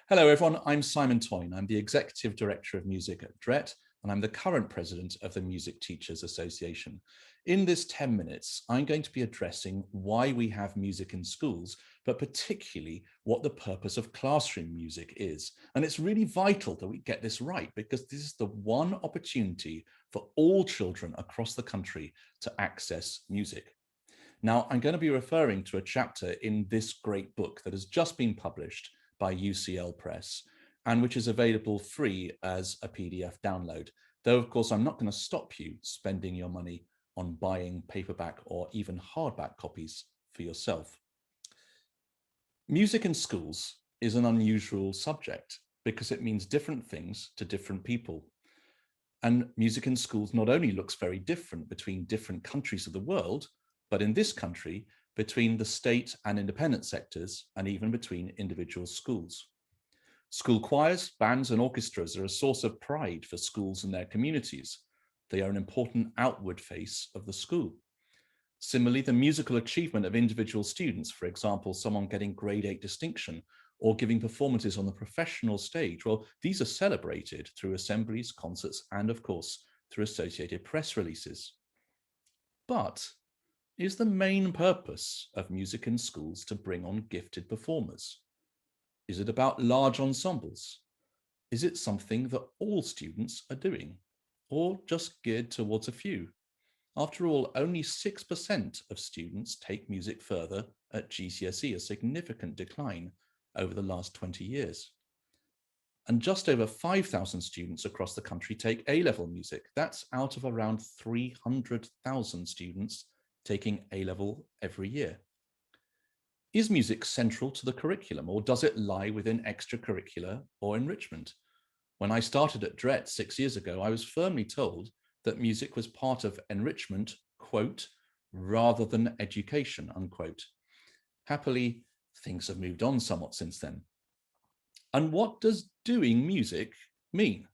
Hello everyone, I'm Simon Toyne. I'm the Executive Director of Music at DRET, and I'm the current President of the Music Teachers Association. In this 10 minutes, I'm going to be addressing why we have music in schools, but particularly what the purpose of classroom music is. And it's really vital that we get this right, because this is the one opportunity for all children across the country to access music. Now, I'm going to be referring to a chapter in this great book that has just been published by UCL Press, and which is available free as a PDF download. Though, of course, I'm not going to stop you spending your money on buying paperback or even hardback copies for yourself. Music in schools is an unusual subject because it means different things to different people. And music in schools not only looks very different between different countries of the world, but in this country, between the state and independent sectors, and even between individual schools. School choirs, bands, and orchestras are a source of pride for schools and their communities. They are an important outward face of the school. Similarly, the musical achievement of individual students, for example, someone getting grade 8 distinction or giving performances on the professional stage, well, these are celebrated through assemblies, concerts, and of course, through associated press releases. But is the main purpose of music in schools to bring on gifted performers? Is it about large ensembles? Is it something that all students are doing, or just geared towards a few? After all, only 6% of students take music further at GCSE, a significant decline over the last 20 years. And just over 5,000 students across the country take A-level music. That's out of around 300,000 students taking A-level every year. Is music central to the curriculum, or does it lie within extracurricular or enrichment? When I started at DRET 6 years ago, I was firmly told that music was part of enrichment, quote, rather than education, unquote. Happily, things have moved on somewhat since then. And what does doing music mean?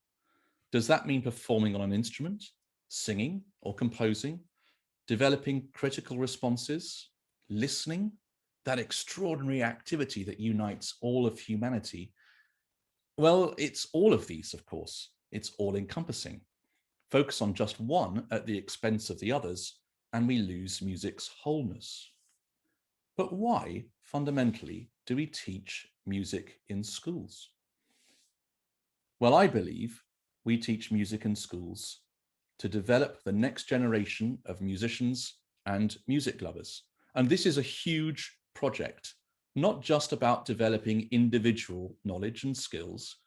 Does that mean performing on an instrument, singing or composing, developing critical responses, listening, that extraordinary activity that unites all of humanity? Well, it's all of these, of course. It's all-encompassing. Focus on just one at the expense of the others, and we lose music's wholeness. But why, fundamentally, do we teach music in schools? Well, I believe we teach music in schools to develop the next generation of musicians and music lovers. And this is a huge project, not just about developing individual knowledge and skills,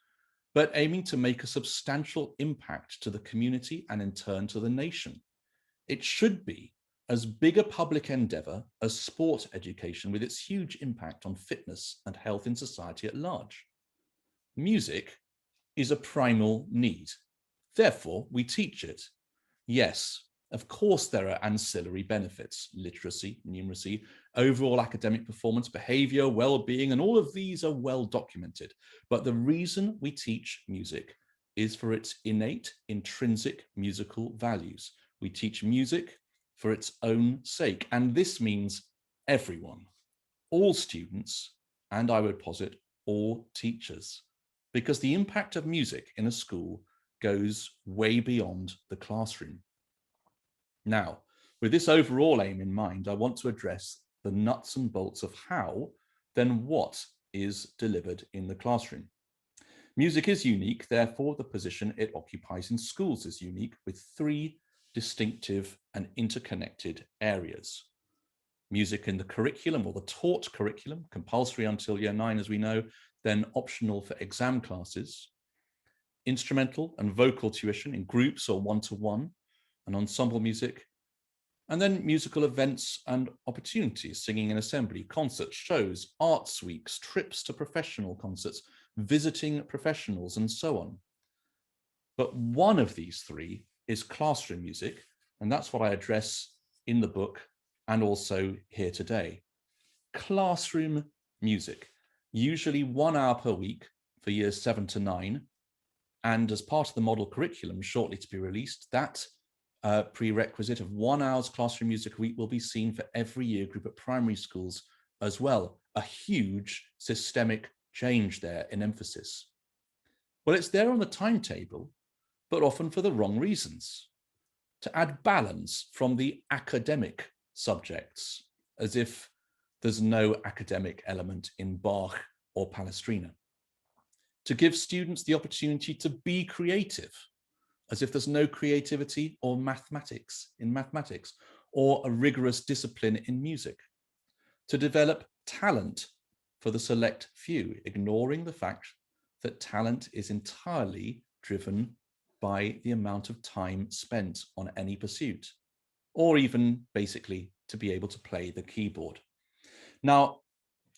but aiming to make a substantial impact to the community and in turn to the nation. It should be as big a public endeavor as sport education, with its huge impact on fitness and health in society at large. Music is a primal need. Therefore, we teach it. Yes, of course, there are ancillary benefits: literacy, numeracy, overall academic performance, behavior, well-being, and all of these are well documented. But the reason we teach music is for its innate, intrinsic musical values. We teach music for its own sake, and this means everyone, all students, and I would posit all teachers, because the impact of music in a school goes way beyond the classroom. Now, with this overall aim in mind, I want to address the nuts and bolts of how, then what is delivered in the classroom. Music is unique, therefore the position it occupies in schools is unique, with three distinctive and interconnected areas. Music in the curriculum, or the taught curriculum, compulsory until year 9, as we know, then optional for exam classes. Instrumental and vocal tuition in groups or one-to-one, and ensemble music. And then musical events and opportunities, singing in assembly, concerts, shows, arts weeks, trips to professional concerts, visiting professionals, and so on. But one of these three is classroom music, and that's what I address in the book and also here today. Classroom music, usually 1 hour per week for years 7 to 9, and as part of the model curriculum shortly to be released, that prerequisite of 1 hour's classroom music a week will be seen for every year group at primary schools as well. A huge systemic change there in emphasis? Well, it's there on the timetable, but often for the wrong reasons. To add balance from the academic subjects, as if there's no academic element in Bach or Palestrina. To give students the opportunity to be creative, as if there's no creativity or mathematics, or a rigorous discipline in music. To develop talent for the select few, ignoring the fact that talent is entirely driven by the amount of time spent on any pursuit, or even basically to be able to play the keyboard. Now,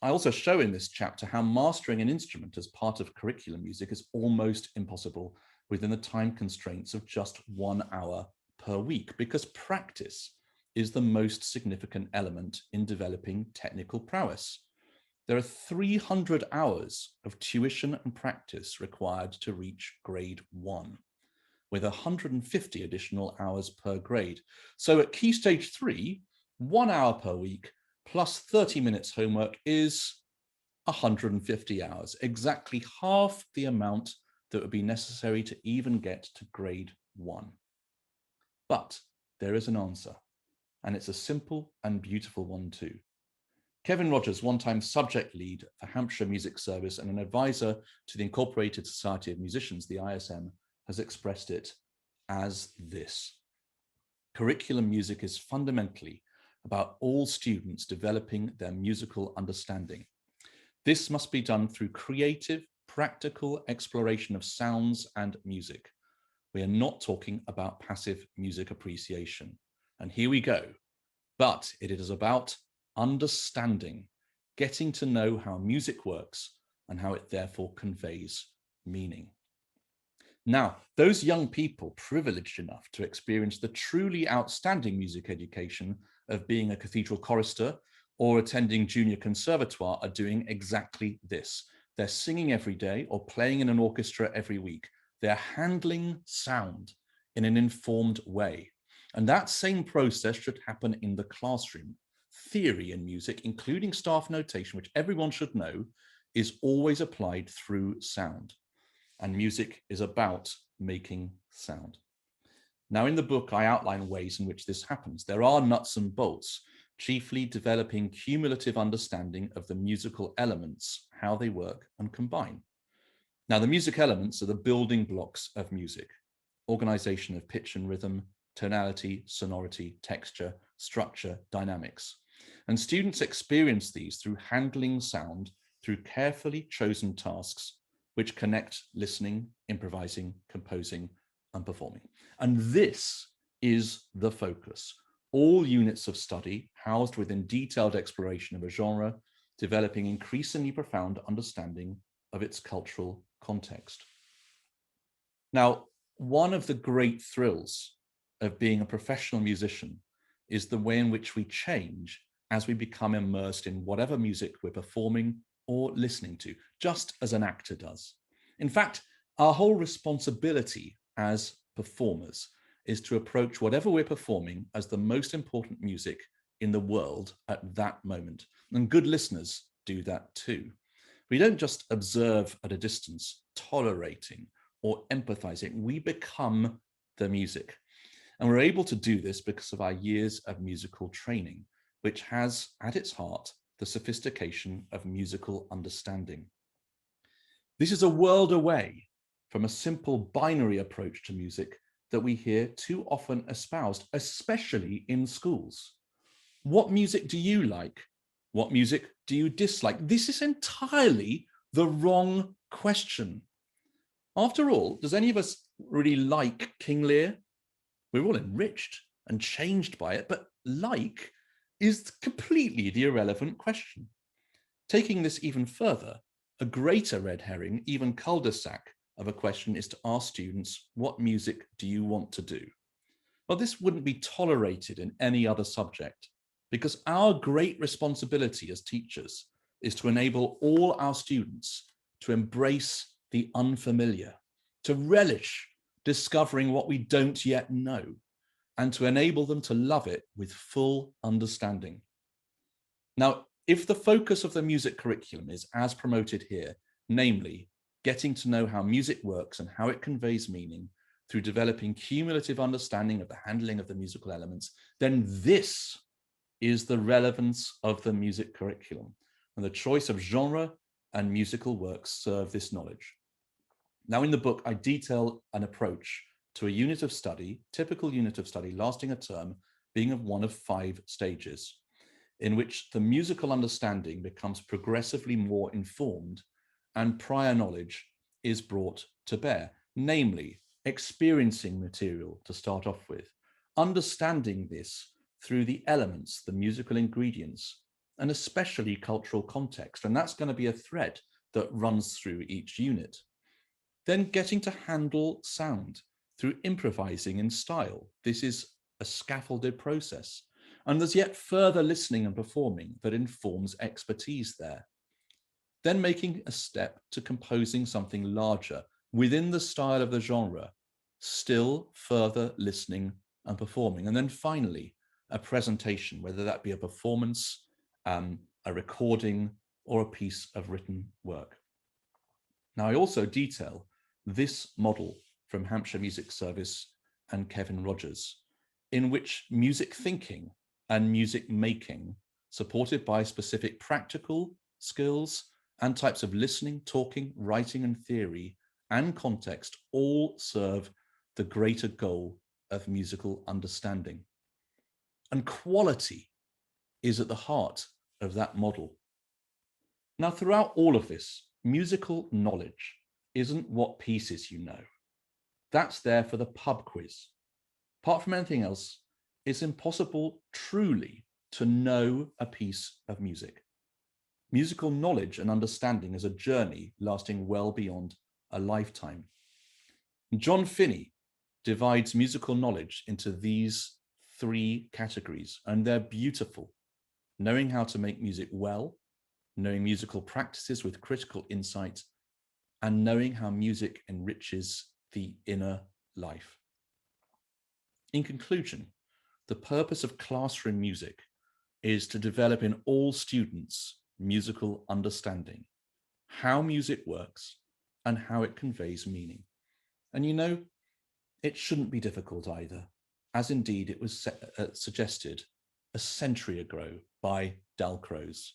I also show in this chapter how mastering an instrument as part of curriculum music is almost impossible within the time constraints of just 1 hour per week, because practice is the most significant element in developing technical prowess. There are 300 hours of tuition and practice required to reach grade 1, with 150 additional hours per grade. So at Key Stage 3, 1 hour per week plus 30 minutes homework is 150 hours, exactly half the amount that would be necessary to even get to grade 1. But there is an answer, and it's a simple and beautiful one too. Kevin Rogers, one-time subject lead for Hampshire Music Service and an advisor to the Incorporated Society of Musicians, the ISM, has expressed it as this. Curriculum music is fundamentally about all students developing their musical understanding. This must be done through creative, practical exploration of sounds and music. We are not talking about passive music appreciation. And here we go. But it is about understanding, getting to know how music works and how it therefore conveys meaning. Now, those young people privileged enough to experience the truly outstanding music education of being a cathedral chorister or attending junior conservatoire are doing exactly this. They're singing every day or playing in an orchestra every week. They're handling sound in an informed way. And that same process should happen in the classroom. Theory in music, including staff notation, which everyone should know, is always applied through sound. And music is about making sound. Now, in the book, I outline ways in which this happens. There are nuts and bolts, chiefly developing cumulative understanding of the musical elements, how they work and combine. Now, the music elements are the building blocks of music: organization of pitch and rhythm, tonality, sonority, texture, structure, dynamics. And students experience these through handling sound through carefully chosen tasks which connect listening, improvising, composing, and performing. And this is the focus. All units of study housed within detailed exploration of a genre, developing increasingly profound understanding of its cultural context. Now, one of the great thrills of being a professional musician is the way in which we change as we become immersed in whatever music we're performing or listening to, just as an actor does. In fact, our whole responsibility as performers is to approach whatever we're performing as the most important music in the world at that moment. And good listeners do that too. We don't just observe at a distance, tolerating or empathizing. We become the music. And we're able to do this because of our years of musical training, which has at its heart the sophistication of musical understanding. This is a world away from a simple binary approach to music that we hear too often espoused, especially in schools. What music do you like? What music do you dislike? This is entirely the wrong question. After all, does any of us really like King Lear? We're all enriched and changed by it, but like is completely the irrelevant question. Taking this even further, a greater red herring, even cul-de-sac of a question is to ask students, what music do you want to do? Well, this wouldn't be tolerated in any other subject, because our great responsibility as teachers is to enable all our students to embrace the unfamiliar, to relish discovering what we don't yet know, and to enable them to love it with full understanding. Now, if the focus of the music curriculum is as promoted here, namely getting to know how music works and how it conveys meaning through developing cumulative understanding of the handling of the musical elements, then this is the relevance of the music curriculum. And the choice of genre and musical works serve this knowledge. Now, in the book, I detail an approach to a unit of study, typical unit of study lasting a term, being of one of 5 stages, in which the musical understanding becomes progressively more informed and prior knowledge is brought to bear, namely experiencing material to start off with, understanding this through the elements, the musical ingredients, and especially cultural context. And that's going to be a thread that runs through each unit. Then getting to handle sound through improvising in style. This is a scaffolded process. And there's yet further listening and performing that informs expertise there. Then making a step to composing something larger within the style of the genre, still further listening and performing. And then finally, a presentation, whether that be a performance, a recording, or a piece of written work. Now, I also detail this model from Hampshire Music Service and Kevin Rogers, in which music thinking and music making, supported by specific practical skills and types of listening, talking, writing, and theory and context, all serve the greater goal of musical understanding. And quality is at the heart of that model. Now, throughout all of this, musical knowledge isn't what pieces you know. That's there for the pub quiz. Apart from anything else, it's impossible truly to know a piece of music. Musical knowledge and understanding is a journey lasting well beyond a lifetime. John Finney divides musical knowledge into these 3 categories, and they're beautiful. Knowing how to make music well, knowing musical practices with critical insight, and knowing how music enriches the inner life. In conclusion, the purpose of classroom music is to develop in all students musical understanding, how music works, and how it conveys meaning. And you know, it shouldn't be difficult either, as indeed it was suggested a century ago by Dalcroze.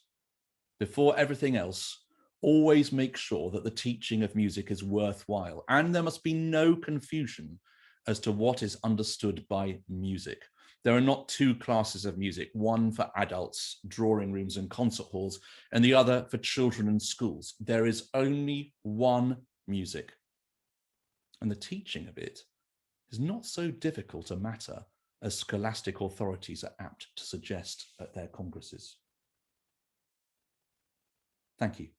Before everything else, always make sure that the teaching of music is worthwhile, and there must be no confusion as to what is understood by music. There are not 2 classes of music, one for adults, drawing rooms and concert halls, and the other for children and schools. There is only one music. And the teaching of it is not so difficult a matter as scholastic authorities are apt to suggest at their congresses. Thank you.